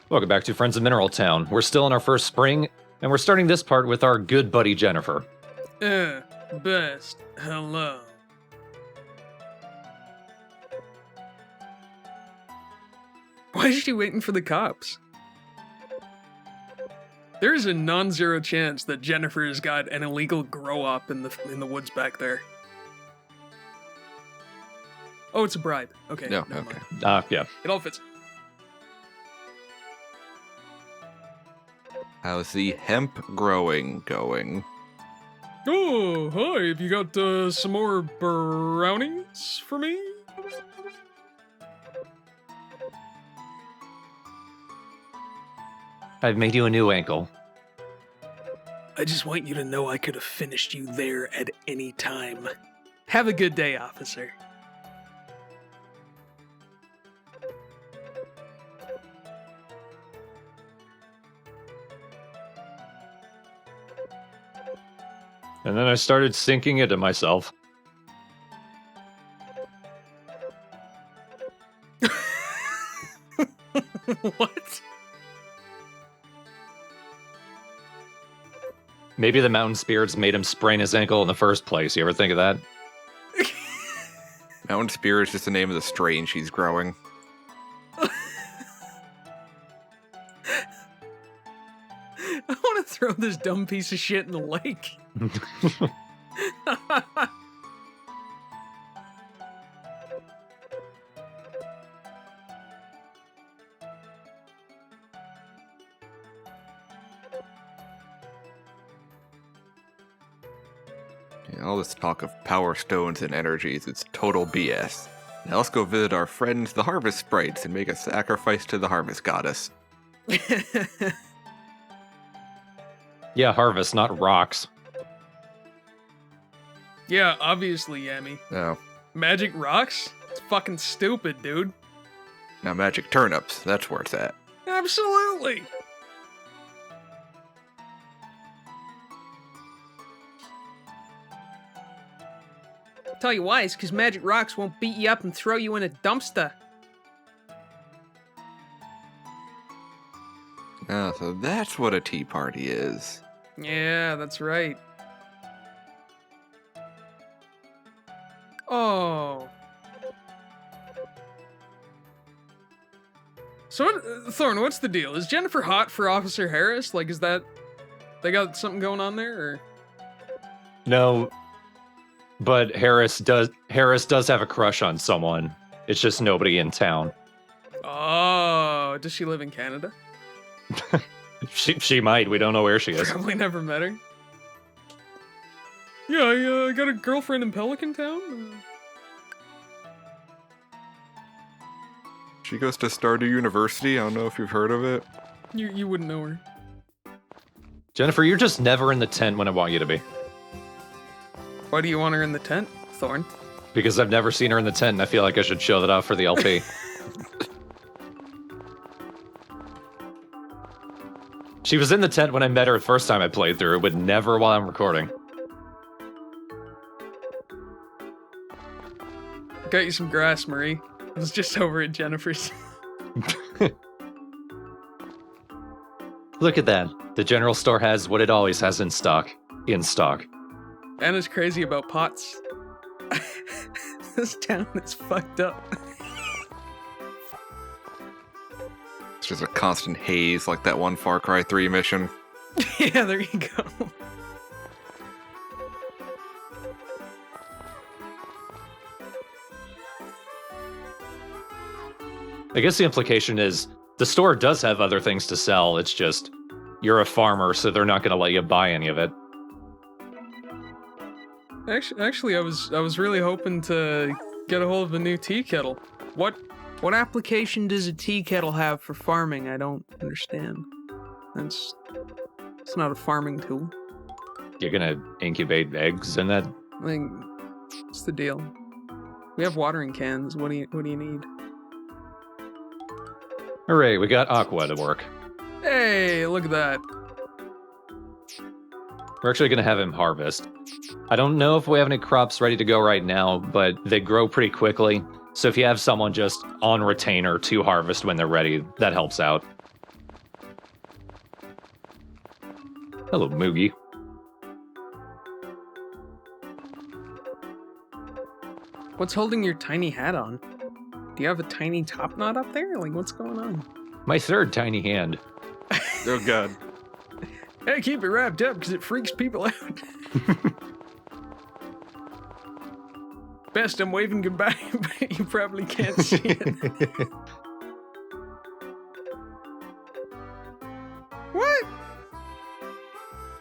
Welcome back to Friends of Mineral Town. We're still in our first spring, and we're starting this part with our good buddy Jennifer. Best. Hello. Why is she waiting for the cops? There is a non-zero chance that Jennifer has got an illegal grow-up in the woods back there. Oh, it's a bribe. Okay. No, never okay. mind. Yeah. It all fits. How's the hemp growing going? Oh, hi. Have you got some more brownies for me? I've made you a new ankle. I just want you to know I could have finished you there at any time. Have a good day, officer. And then I started sinking into myself. What? Maybe the mountain spirits made him sprain his ankle in the first place. You ever think of that? Mountain Spirit is just the name of the strain she's growing. I want to throw this dumb piece of shit in the lake. Yeah, all this talk of power stones and energies, it's total BS. Now let's go visit our friends, the harvest sprites, and make a sacrifice to the harvest goddess. Yeah, harvest, not rocks. Yeah, obviously, Yami. No. Magic rocks? It's fucking stupid, dude. Now magic turnips, that's where it's at. Absolutely. Tell you why, it's because magic rocks won't beat you up and throw you in a dumpster. Ah, so that's what a tea party is. Yeah, that's right. Oh. So, Thorn, what's the deal? Is Jennifer hot for Officer Harris? Like, is that... They got something going on there, or...? No, but Harris does have a crush on someone. It's just nobody in town. Oh, does she live in Canada? She might. We don't know where she is. Probably never met her. Yeah, I got a girlfriend in Pelican Town. She goes to Stardew University, I don't know if you've heard of it. You wouldn't know her. Jennifer, you're just never in the tent when I want you to be. Why do you want her in the tent, Thorn? Because I've never seen her in the tent, and I feel like I should show that off for the LP. She was in the tent when I met her the first time I played through, but never while I'm recording. Got you some grass, Marie. It was just over at Jennifer's. Look at that. The general store has what it always has in stock. In stock. Anna's crazy about pots. This town is fucked up. It's just a constant haze like that one Far Cry 3 mission. Yeah, there you go. I guess the implication is the store does have other things to sell. It's just you're a farmer, so they're not going to let you buy any of it. Actually, I was really hoping to get a hold of a new tea kettle. What application does a tea kettle have for farming? I don't understand. It's not a farming tool. You're going to incubate eggs in that? I think what's the deal? We have watering cans. What do you need? Hooray, we got Aqua to work. Hey, look at that. We're actually going to have him harvest. I don't know if we have any crops ready to go right now, but they grow pretty quickly. So if you have someone just on retainer to harvest when they're ready, that helps out. Hello, Moogie. What's holding your tiny hat on? Do you have a tiny top knot up there? Like, what's going on? My third tiny hand. Oh god. Hey, keep it wrapped up because it freaks people out. Best I'm waving goodbye, but you probably can't see it. What?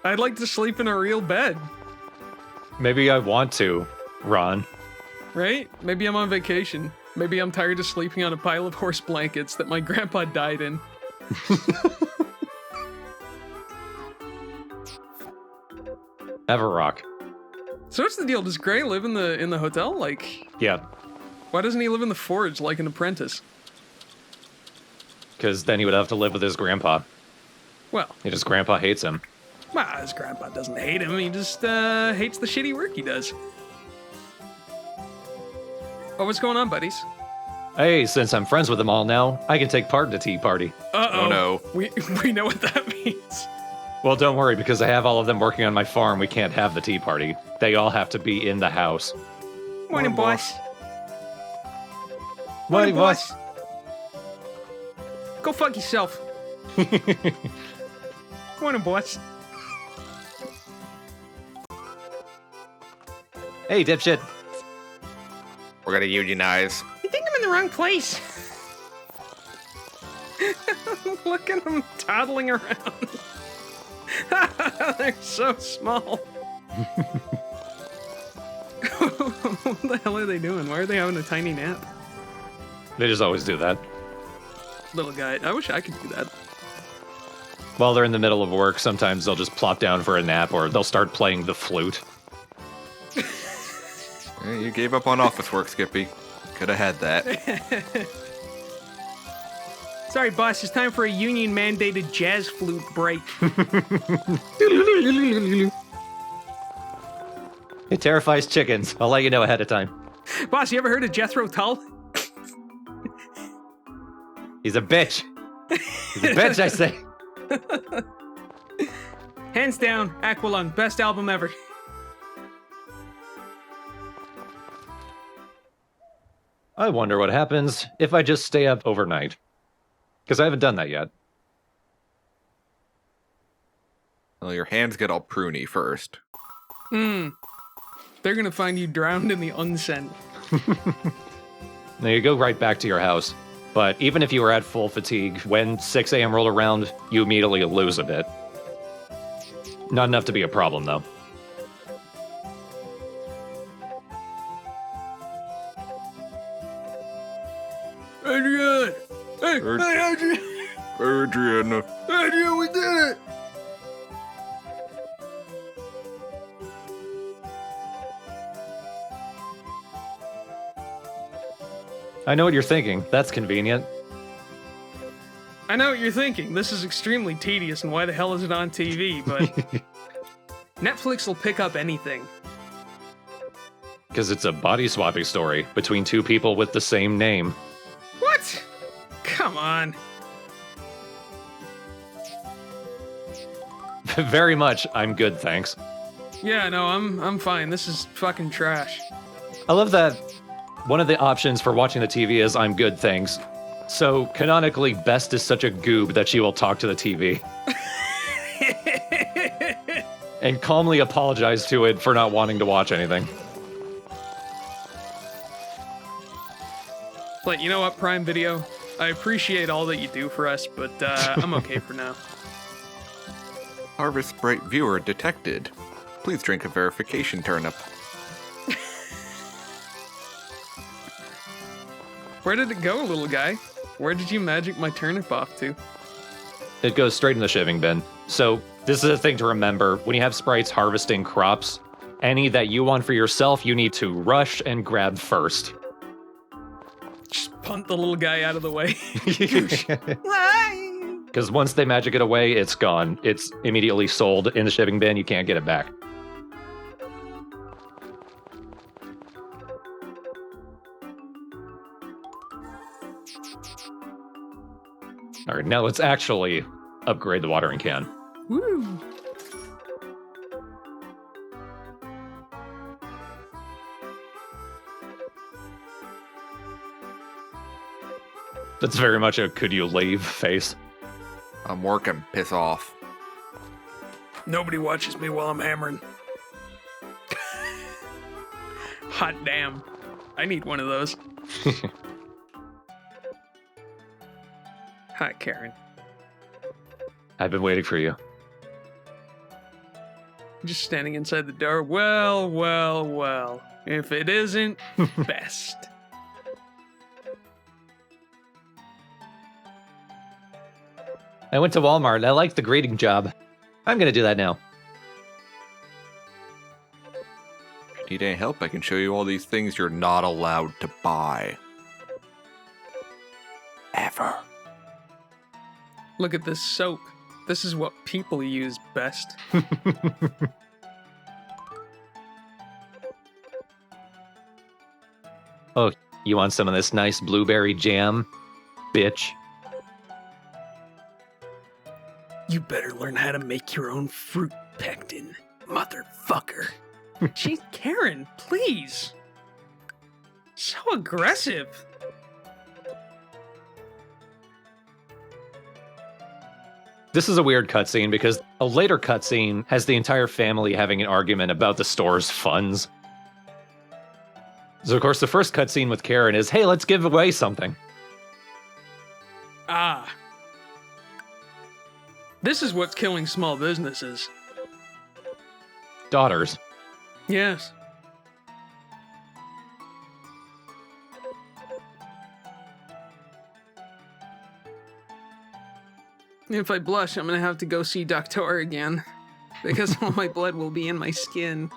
I'd like to sleep in a real bed. Maybe I want to, Ron. Right? Maybe I'm on vacation. Maybe I'm tired of sleeping on a pile of horse blankets that my grandpa died in. Have a rock. So what's the deal? Does Gray live in the hotel? Like, Yeah, why doesn't he live in the forge like an apprentice? because then he would have to live with his grandpa. Well, And his grandpa hates him. his grandpa doesn't hate him. He just hates the shitty work he does. Oh, what's going on, buddies? Hey, since I'm friends with them all now, I can take part in the tea party. Uh-oh. Oh no. We know what that means. Well, don't worry, because I have all of them working on my farm. We can't have the tea party. They all have to be in the house. Morning, boss. Morning, boss. Go fuck yourself. Morning, boss. Hey, dipshit. We're gonna unionize. I think I'm in the wrong place. Look at them toddling around. They're so small. What the hell are they doing? Why are they having a tiny nap? They just always do that. Little guy. I wish I could do that. While they're in the middle of work, sometimes they'll just plop down for a nap or they'll start playing the flute. Hey, you gave up on office work, Skippy. Could have had that. Sorry, boss. It's time for a union-mandated jazz flute break. It terrifies chickens. I'll let you know ahead of time. Boss, you ever heard of Jethro Tull? He's a bitch. He's a bitch, I say. Hands down, Aqualung, best album ever. I wonder what happens if I just stay up overnight. Because I haven't done that yet. Well, your hands get all pruny first. They're gonna find you drowned in the unsent. Now you go right back to your house. But even if you were at full fatigue, when 6 a.m. rolled around, you immediately lose a bit. Not enough to be a problem, though. Adrian! Hey, Er- hey, Adrian! Adrian. Adrian, we did it! I know what you're thinking. That's convenient. I know what you're thinking. This is extremely tedious, and why the hell is it on TV? But Netflix will pick up anything. Because it's a body swapping story between two people with the same name. What? Come on. Very much, I'm good, thanks. Yeah, no, I'm fine. This is fucking trash. I love that one of the options for watching the TV is I'm good, thanks. So, canonically, Best is such a goob that she will talk to the TV. And calmly apologize to it for not wanting to watch anything. But you know what, Prime Video? I appreciate all that you do for us, but I'm okay for now. Harvest Sprite viewer detected. Please drink a verification turnip. Where did it go, little guy? Where did you magic my turnip off to? It goes straight in the shiving bin. So, this is a thing to remember. When you have sprites harvesting crops, any that you want for yourself, you need to rush and grab first. Just punt the little guy out of the way. Because once they magic it away, it's gone. It's immediately sold in the shipping bin. You can't get it back. All right, now let's actually upgrade the watering can. Woo! That's very much a could you leave face. I'm working. Piss off. Nobody watches me while I'm hammering. Hot damn. I need one of those. Hi, Karen. I've been waiting for you. Just standing inside the door. Well, well, well. If it isn't, best. I went to Walmart and I liked the greeting job. I'm gonna do that now. If you need any help, I can show you all these things you're not allowed to buy. Ever. Look at this soap. This is what people use best. Oh, you want some of this nice blueberry jam? Bitch. You better learn how to make your own fruit pectin, motherfucker. Jeez, Karen, please. So aggressive. This is a weird cutscene because a later cutscene has the entire family having an argument about the store's funds. So, of course, the first cutscene with Karen is, hey, let's give away something. Ah. This is what's killing small businesses. Daughters. Yes. If I blush, I'm gonna have to go see Doctor again. Because all my blood will be in my skin.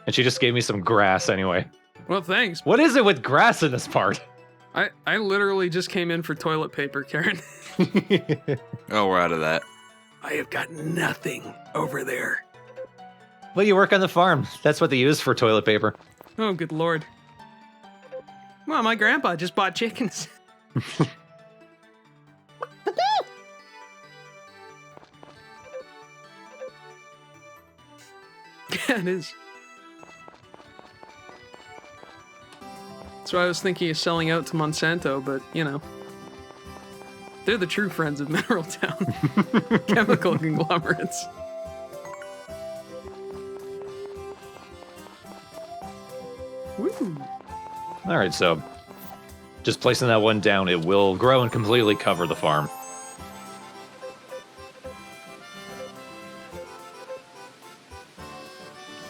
And she just gave me some grass anyway. Well, thanks. What is it with grass in this part? I literally just came in for toilet paper, Karen. Oh, we're out of that. I have got nothing over there. Well, you work on the farm. That's what they use for toilet paper. Oh, good lord. Well, my grandpa just bought chickens. Yeah, it is. So I was thinking of selling out to Monsanto, but, you know. They're the true friends of Mineral Town. Chemical conglomerates. Woo! Alright, so just placing that one down, it will grow and completely cover the farm.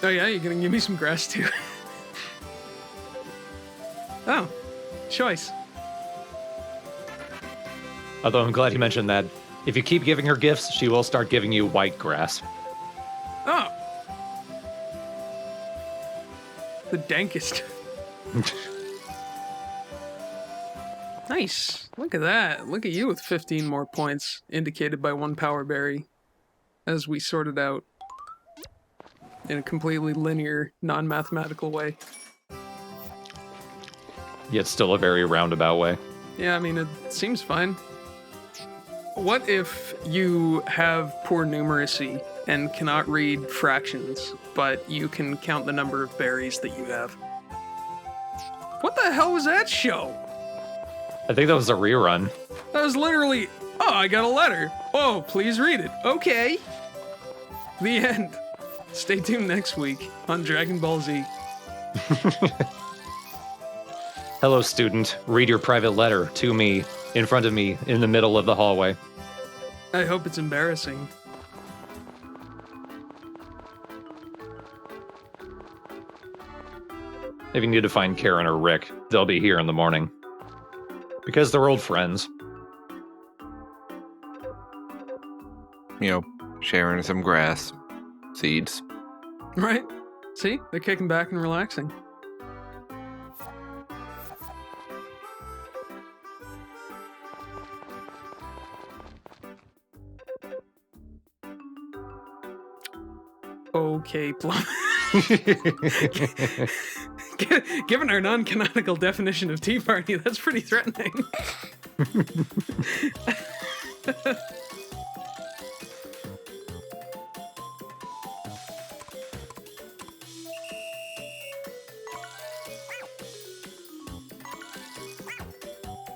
Oh yeah, you're gonna give me some grass too. Oh, choice. Although I'm glad you mentioned that. If you keep giving her gifts, she will start giving you white grass. Oh. The dankest. Nice. Look at that. Look at you with 15 more points, indicated by one power berry, as we sorted out in a completely linear, non-mathematical way. Yet still a very roundabout way. Yeah, I mean, it seems fine. What if you have poor numeracy and cannot read fractions, but you can count the number of berries that you have? What the hell was that show? I think that was a rerun. That was literally, oh, I got a letter. Oh, please read it. Okay. The end. Stay tuned next week on Dragon Ball Z. Hello, student. Read your private letter to me, in front of me, in the middle of the hallway. I hope it's embarrassing. If you need to find Karen or Rick, they'll be here in the morning. Because they're old friends. You know, sharing some grass, seeds. Right? See? They're kicking back and relaxing. Okay, Plum. Given our non-canonical definition of Tea Party, that's pretty threatening.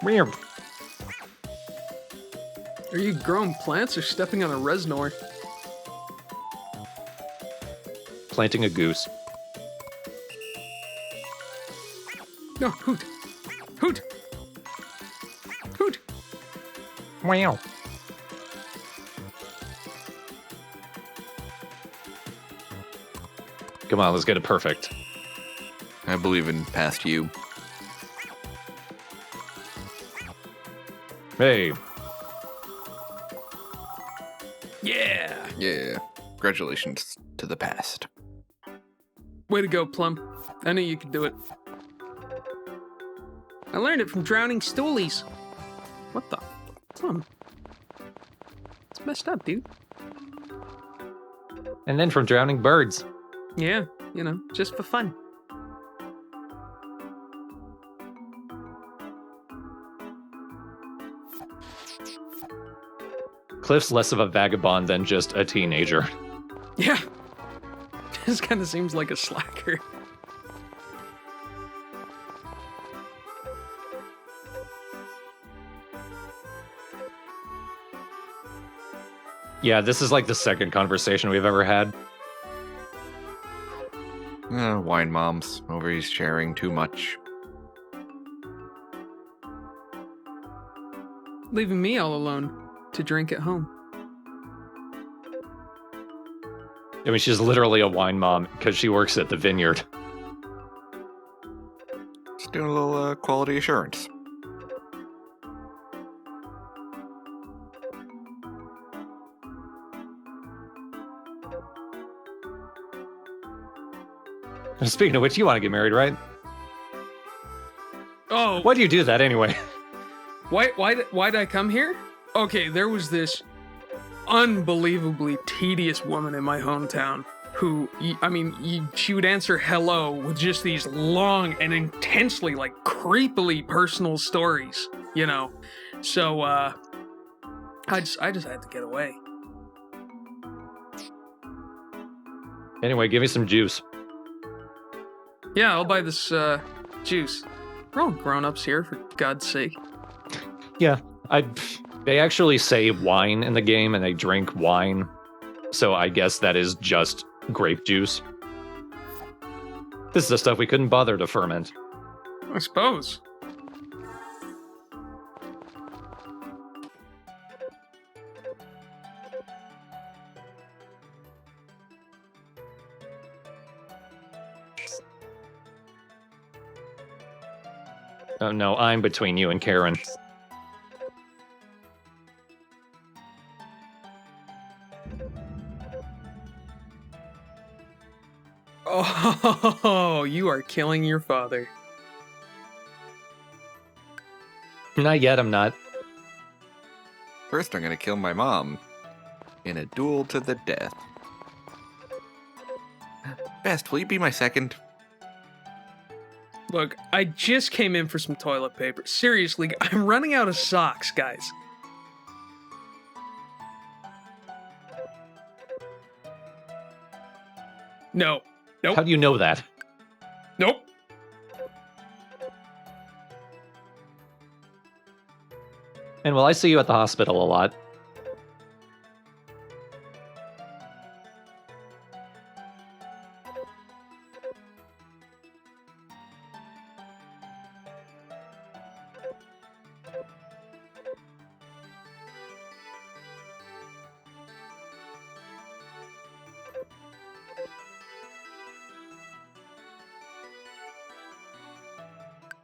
Meow. Are you growing plants or stepping on a reznor? Planting a goose. No, hoot. Hoot. Hoot. Meow. Come on, let's get it perfect. I believe in past you. Hey, Yeah. Yeah. Congratulations to the past. Way to go, Plum. I knew you could do it. I learned it from drowning stoolies. What the? Plum. It's messed up, dude. and then from drowning birds. Yeah, you know, just for fun. Cliff's less of a vagabond than just a teenager. Yeah. This kind of seems like a slacker. Yeah, this is like the second conversation we've ever had. Wine moms. Over sharing too much. Leaving me all alone to drink at home. I mean, she's literally a wine mom because she works at the vineyard. Just doing a little quality assurance. Speaking of which, you want to get married, right? Oh, Why do you do that anyway? why'd I come here? Okay, there was this unbelievably tedious woman in my hometown who, she would answer hello with just these long and intensely, like, creepily personal stories, you know? So, I just had to get away. Anyway, give me some juice. Yeah, I'll buy this, juice. We're all grown-ups here, for God's sake. Yeah, they actually say wine in the game, and they drink wine. So I guess that is just grape juice. This is the stuff we couldn't bother to ferment. I suppose. Oh no, I'm between you and Karen. Oh, you are killing your father. Not yet, I'm not. First, I'm gonna kill my mom. In a duel to the death. Best, will you be my second? Look, I just came in for some toilet paper. Seriously, I'm running out of socks, guys. No. Nope. How do you know that? Nope. And well, I see you at the hospital a lot.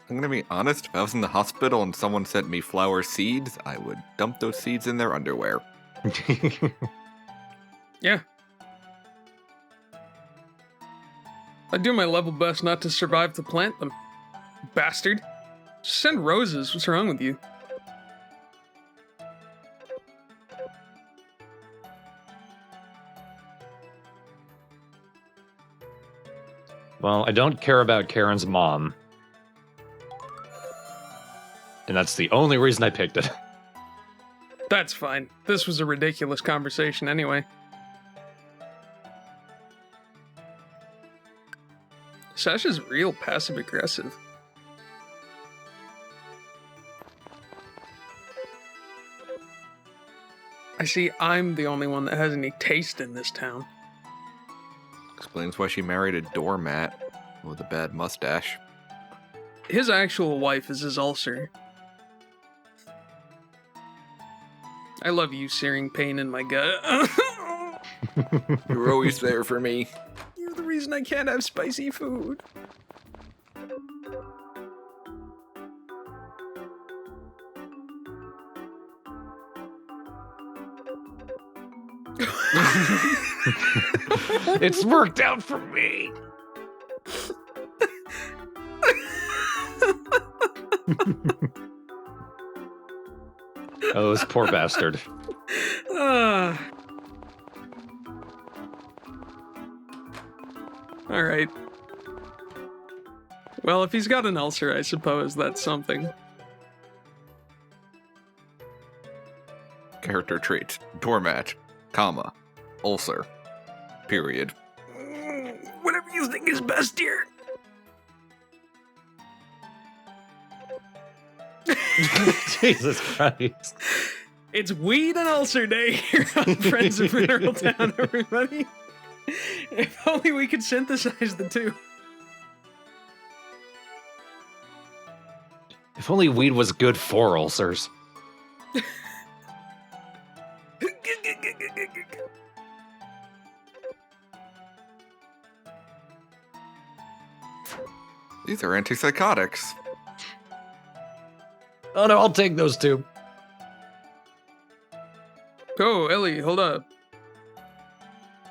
I'm gonna be honest, if I was in the hospital and someone sent me flower seeds, I would dump those seeds in their underwear. Yeah. I do my level best not to survive to plant them. Bastard. Just send roses. What's wrong with you? Well, I don't care about Karen's mom. And that's the only reason I picked it. That's fine. This was a ridiculous conversation anyway. Sasha's real passive-aggressive. see, I'm the only one that has any taste in this town. Explains why she married a doormat with a bad mustache. His actual wife is his ulcer. I love you searing pain in my gut. You're always there for me. You're the reason I can't have spicy food. It's worked out for me. Oh, this poor bastard. All right. Well, if he's got an ulcer, I suppose that's something. Character traits. Doormat, comma, ulcer, period. Whatever you think is best, dear. Jesus Christ. It's weed and ulcer day here on Friends of Mineral Town, everybody. If only we could synthesize the two. If only weed was good for ulcers. These are antipsychotics. Oh no, I'll take those two. Oh, Ellie, hold up.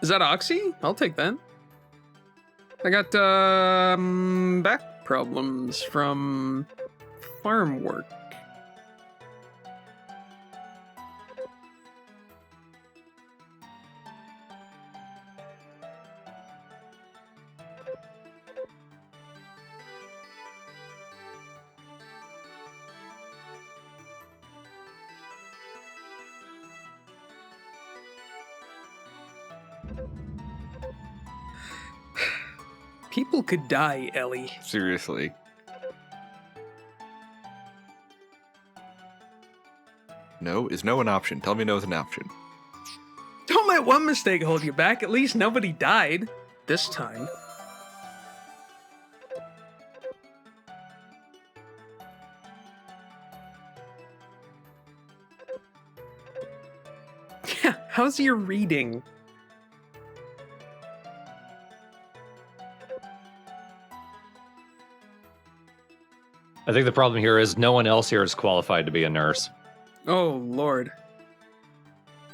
Is that Oxy? I'll take that. I got back problems from farm work. People could die, Ellie. Seriously. No is no an option. Tell me no is an option. Don't let one mistake hold you back. At least nobody died. This time. Yeah, how's your reading? I think the problem here is no one else here is qualified to be a nurse. Oh, Lord.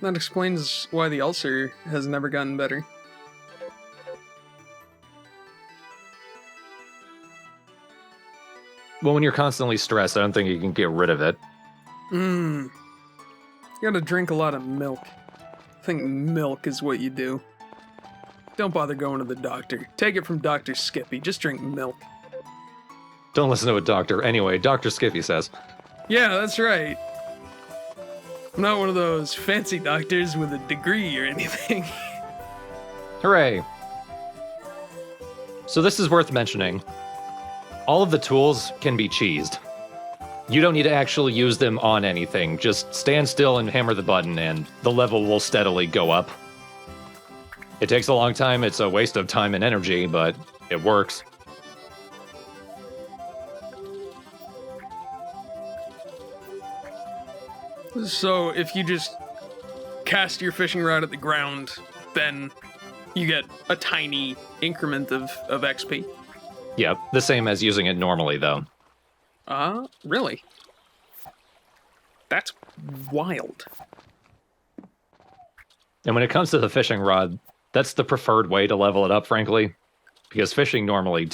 That explains why the ulcer has never gotten better. Well, when you're constantly stressed, I don't think you can get rid of it. You gotta drink a lot of milk. I think milk is what you do. Don't bother going to the doctor. Take it from Dr. Skippy. Just drink milk. Don't listen to a doctor. Anyway, Dr. Skippy says. Yeah, that's right. I'm not one of those fancy doctors with a degree or anything. Hooray. So this is worth mentioning. All of the tools can be cheesed. You don't need to actually use them on anything. Just stand still and hammer the button and the level will steadily go up. It takes a long time, it's a waste of time and energy, but it works. So if you just cast your fishing rod at the ground, then you get a tiny increment of XP. Yep, the same as using it normally, though. Really? That's wild. And when it comes to the fishing rod, that's the preferred way to level it up, frankly. Because fishing normally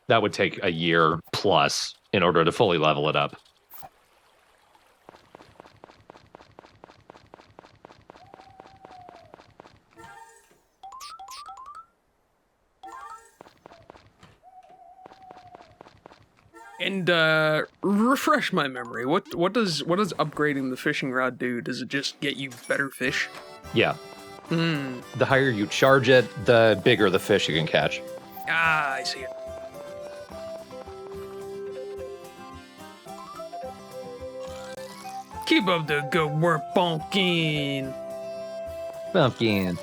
would take a year plus in order to fully level it up. And refresh my memory. What does upgrading the fishing rod do? Does it just get you better fish? Yeah. The higher you charge it, the bigger the fish you can catch. Ah, I see it. Keep up the good work, Bonkin. Pumpkin.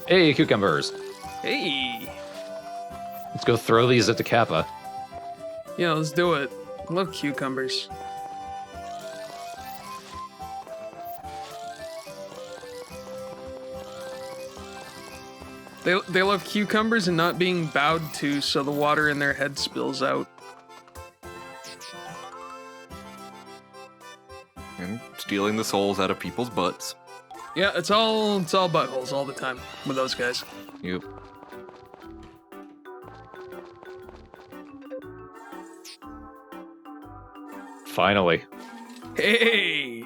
Hey, cucumbers. Hey. Let's go throw these at the Kappa. Yeah, let's do it. Love cucumbers. They love cucumbers and not being bowed to, so the water in their head spills out. And stealing the souls out of people's butts. Yeah, it's all buttholes all the time with those guys. Yep. Finally. Hey!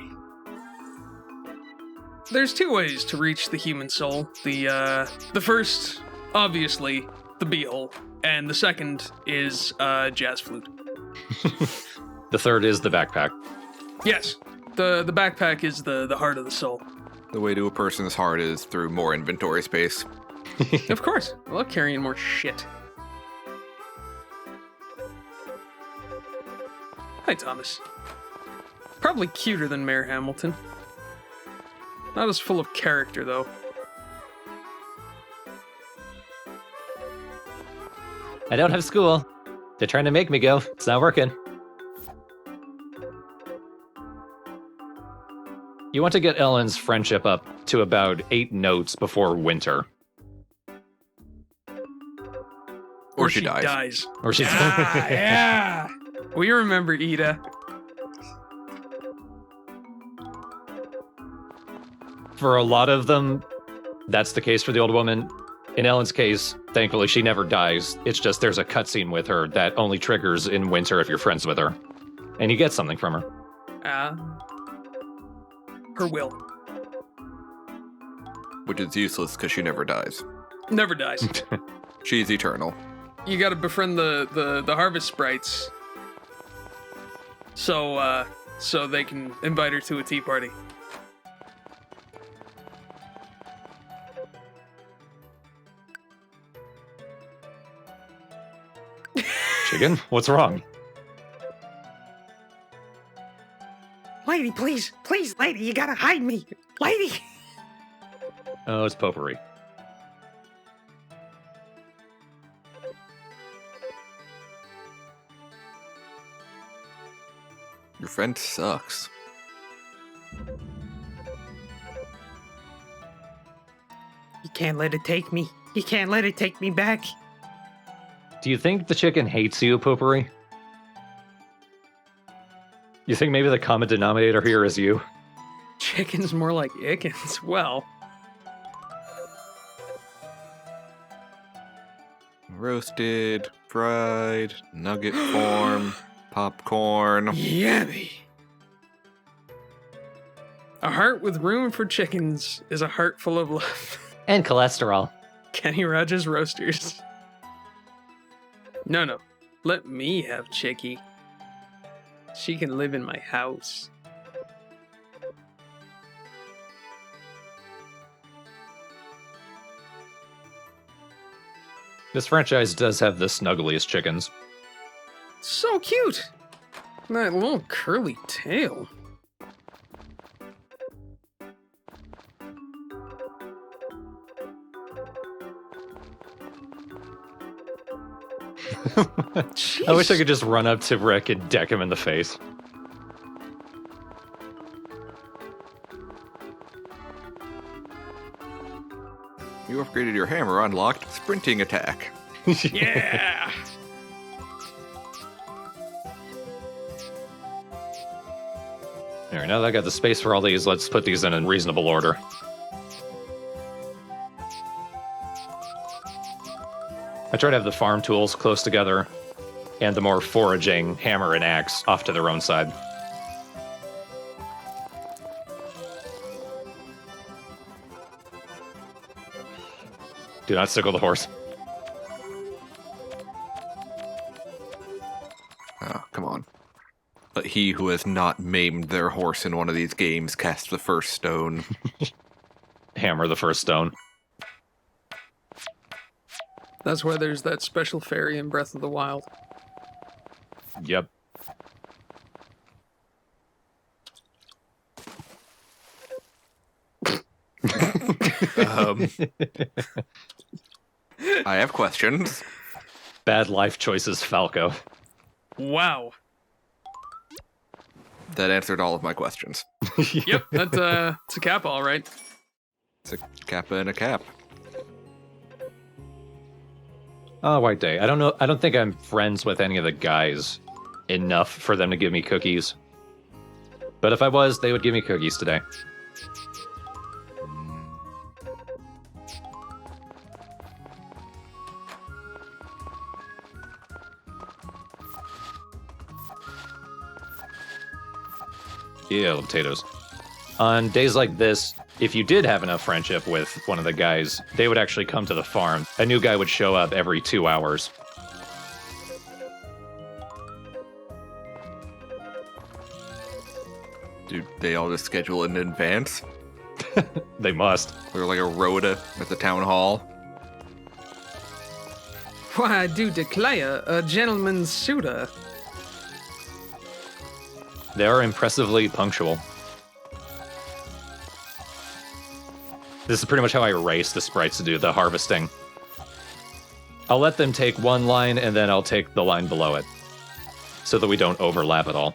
There's two ways to reach the human soul. The first, obviously, the beehole, and the second is jazz flute. The third is the backpack. Yes, the backpack is the heart of the soul. The way to a person's heart is through more inventory space. Of course, I love carrying more shit. Hi, Thomas. Probably cuter than Mayor Hamilton. Not as full of character, though. I don't have school. They're trying to make me go. It's not working. You want to get Ellen's friendship up to about 8 notes before winter. Or she dies. Or she's Yeah. We remember Ida. For a lot of them, that's the case for the old woman. In Ellen's case, thankfully, she never dies. It's just there's a cutscene with her that only triggers in winter if you're friends with her. And you get something from her. Her will. Which is useless because she never dies. Never dies. She's eternal. You gotta befriend the harvest sprites. So they can invite her to a tea party. Chicken, what's wrong? Lady, please, lady, you gotta hide me. Lady! Oh, it's potpourri. Your friend sucks. You can't let it take me. You can't let it take me back. Do you think the chicken hates you, potpourri? You think maybe the common denominator here is you? Chicken's more like Ickens. Well, Roasted, fried, nugget form, popcorn. yummy. A heart with room for chickens is a heart full of love. And cholesterol. Kenny Rogers Roasters. No. Let me have Chicky. She can live in my house. This franchise does have the snuggliest chickens. So cute! That little curly tail. I wish I could just run up to Rick and deck him in the face. You upgraded your hammer, unlocked sprinting attack. Yeah! Alright, now that I got the space for all these, let's put these in reasonable order. I try to have the farm tools close together, and the more foraging hammer and axe off to their own side. Do not sickle the horse. Oh, come on. Let he who has not maimed their horse in one of these games cast the first stone. Hammer the first stone. That's why there's that special fairy in Breath of the Wild. Yep. I have questions. Bad life choices, Falco. Wow. That answered all of my questions. Yep, that's it's a cap, all right. It's a kappa and a cap. Oh, White Day. I don't know. I don't think I'm friends with any of the guys enough for them to give me cookies. But if I was, they would give me cookies today. Yeah, potatoes. On days like this, if you did have enough friendship with one of the guys, they would actually come to the farm. A new guy would show up every 2 hours. Do they all just schedule it in advance? They must. Or like a rota at the town hall? Why, I do declare a gentleman's suitor. They are impressively punctual. This is pretty much how I race the sprites to do the harvesting. I'll let them take one line, and then I'll take the line below it, so that we don't overlap at all.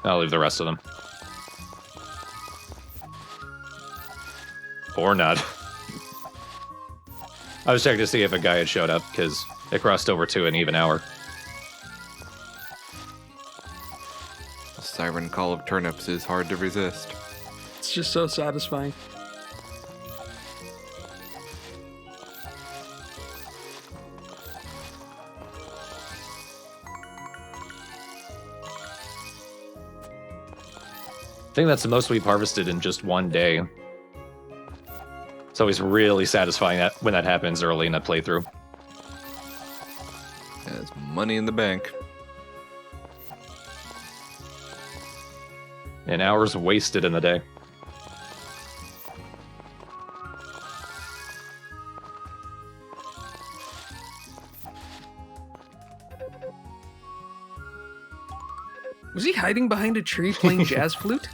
I'll leave the rest of them. Or not. I was checking to see if a guy had showed up, because it crossed over to an even hour. The siren call of turnips is hard to resist. It's just so satisfying. I think that's the most we've harvested in just one day. It's always really satisfying that when that happens early in a playthrough. There's money in the bank. And hours wasted in the day. Was he hiding behind a tree playing jazz flute?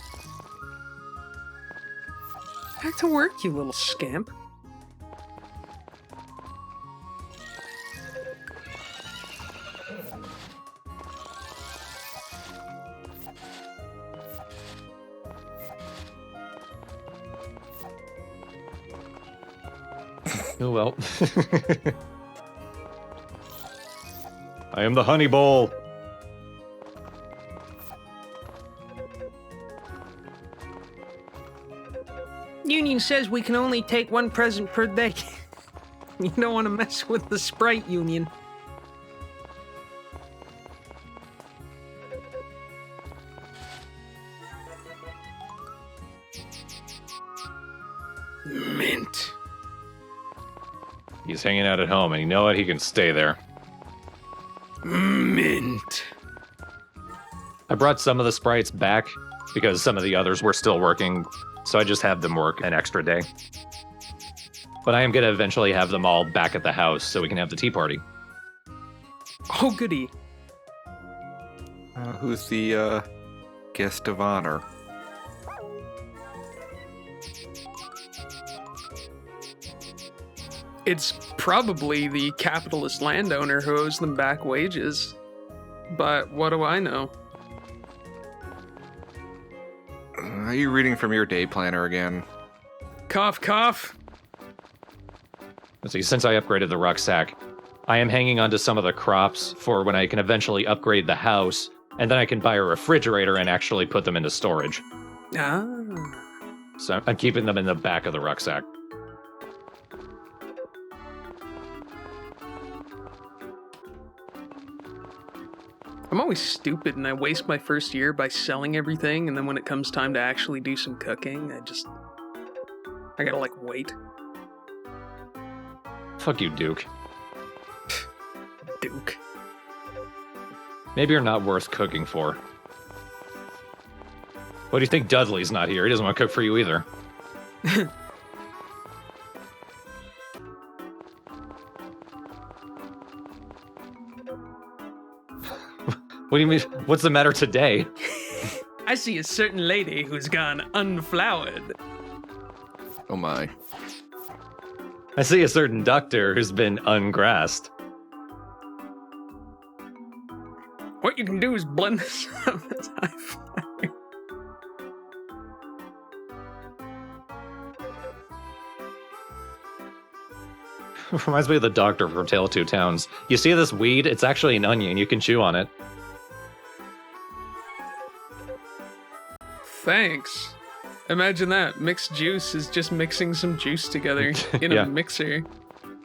Back to work, you little scamp. Oh well. I am the honey bowl. Union says we can only take one present per day. You don't want to mess with the Sprite Union. Mint. He's hanging out at home, and you know what? He can stay there. Mint. I brought some of the sprites back because some of the others were still working, so I just have them work an extra day. But I am going to eventually have them all back at the house so we can have the tea party. Oh, goody. Who's the guest of honor? It's probably the capitalist landowner who owes them back wages. But what do I know? Are you reading from your day planner again? Cough, cough. Let's see, since I upgraded the rucksack, I am hanging on to some of the crops for when I can eventually upgrade the house, and then I can buy a refrigerator and actually put them into storage. Ah. So I'm keeping them in the back of the rucksack. I'm always stupid and I waste my first year by selling everything, and then when it comes time to actually do some cooking, I gotta, like, wait. Fuck you, Duke. Duke. Maybe you're not worth cooking for. What do you think Dudley's not here? He doesn't want to cook for you either. What do you mean? What's the matter today? I see a certain lady who's gone unflowered. Oh my. I see a certain doctor who's been ungrassed. What you can do is blend this up. That's high five. Reminds me of the doctor from Tale of Two Towns. You see this weed? It's actually an onion. You can chew on it. Thanks. Imagine that. Mixed juice is just mixing some juice together in Yeah. a mixer.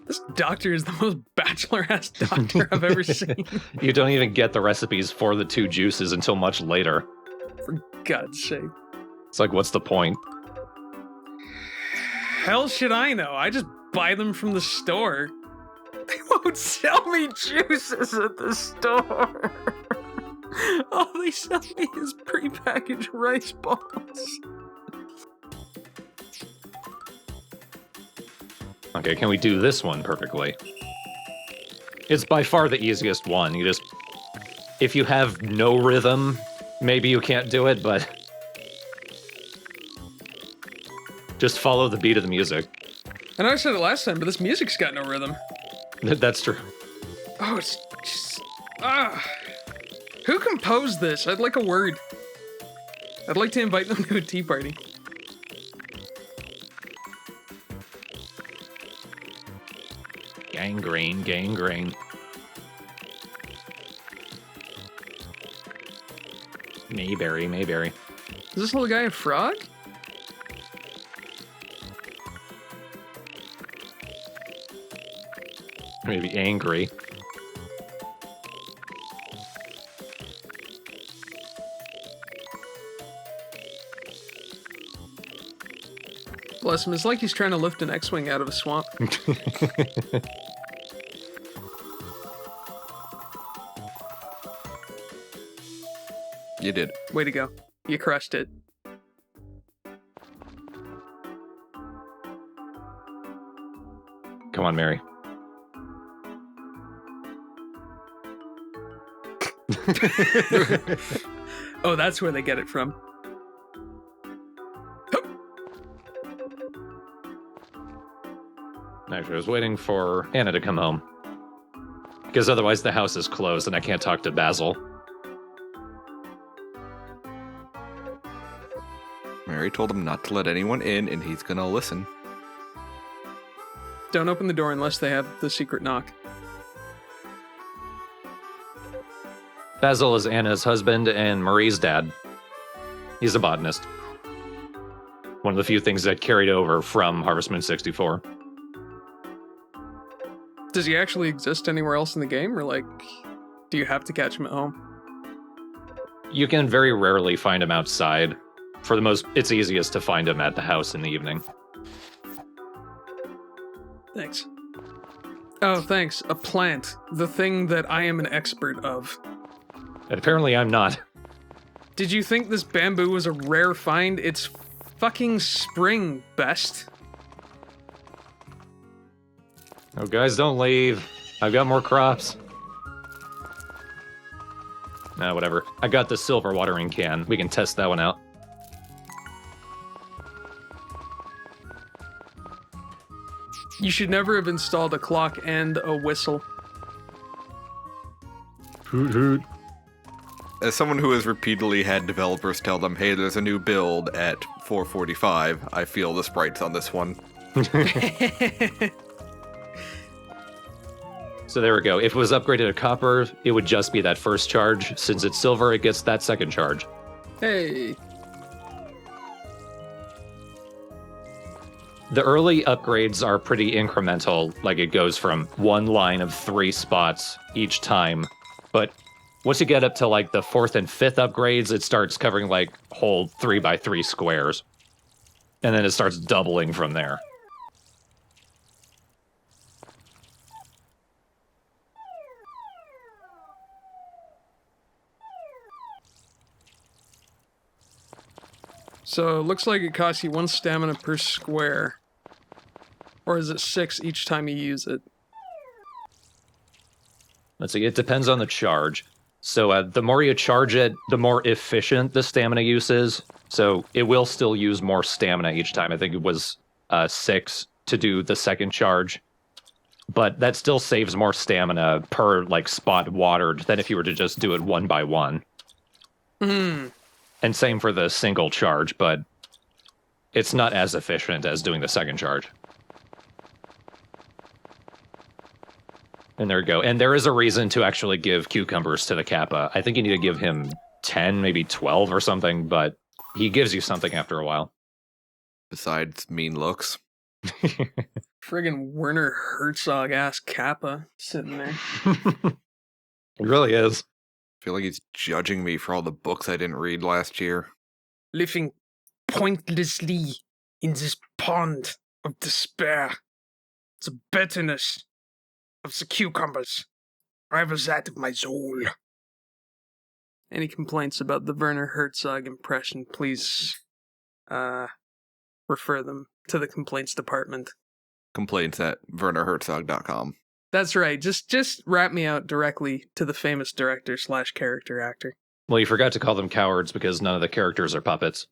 This doctor is the most bachelor-ass doctor I've ever seen. You don't even get the recipes for the two juices until much later. For God's sake. It's like, what's the point? Hell should I know? I just buy them from the store. They won't sell me juices at the store. All they sell me is prepackaged rice balls. Okay, can we do this one perfectly? It's by far the easiest one. You just... If you have no rhythm, maybe you can't do it, but... Just follow the beat of the music. I know I said it last time, but this music's got no rhythm. That's true. Oh, it's just... Who composed this? I'd like a word. I'd like to invite them to a tea party. Gangrene, gangrene. Mayberry, Mayberry. Is this little guy a frog? Maybe angry. Bless him, it's like he's trying to lift an X-Wing out of a swamp. You did. Way to go. You crushed it. Come on, Mary. Oh, that's where they get it from. Actually, I was waiting for Anna to come home. Because otherwise the house is closed and I can't talk to Basil. Mary told him not to let anyone in, and he's gonna listen. Don't open the door unless they have the secret knock. Basil is Anna's husband and Marie's dad. He's a botanist. One of the few things that carried over from Harvest Moon 64. Does he actually exist anywhere else in the game, or like, do you have to catch him at home? You can very rarely find him outside. For the most, it's easiest to find him at the house in the evening. Thanks. Oh, thanks. A plant. The thing that I am an expert of. And apparently I'm not. Did you think this bamboo was a rare find? It's fucking spring, best. Oh, guys, don't leave. I've got more crops. Nah, whatever. I got the silver watering can. We can test that one out. You should never have installed a clock and a whistle. Hoot hoot. As someone who has repeatedly had developers tell them, hey, there's a new build at 4:45, I feel the sprites on this one. So there we go. If it was upgraded to copper, it would just be that first charge. Since it's silver, it gets that second charge. Hey. The early upgrades are pretty incremental, like it goes from one line of 3 spots each time. But once you get up to like the 4th and 5th upgrades, it starts covering like whole 3x3 squares. And then it starts doubling from there. So it looks like it costs you 1 stamina per square. Or is it 6 each time you use it? Let's see, it depends on the charge. So the more you charge it, the more efficient the stamina use is. So it will still use more stamina each time. I think it was 6 to do the second charge. But that still saves more stamina per like spot watered than if you were to just do it one by one. And same for the single charge, but it's not as efficient as doing the second charge. And there we go. And there is a reason to actually give cucumbers to the Kappa. I think you need to give him 10, maybe 12 or something, but he gives you something after a while. Besides mean looks. Friggin' Werner Herzog-ass Kappa sitting there. It really is. I feel like he's judging me for all the books I didn't read last year. Living pointlessly in this pond of despair. The bitterness of the cucumbers rivals that of my soul. Any complaints about the Werner Herzog impression, please refer them to the complaints department. Complaints at wernerherzog.com. That's right. Just rat me out directly to the famous director / character actor. Well, you forgot to call them cowards because none of the characters are puppets.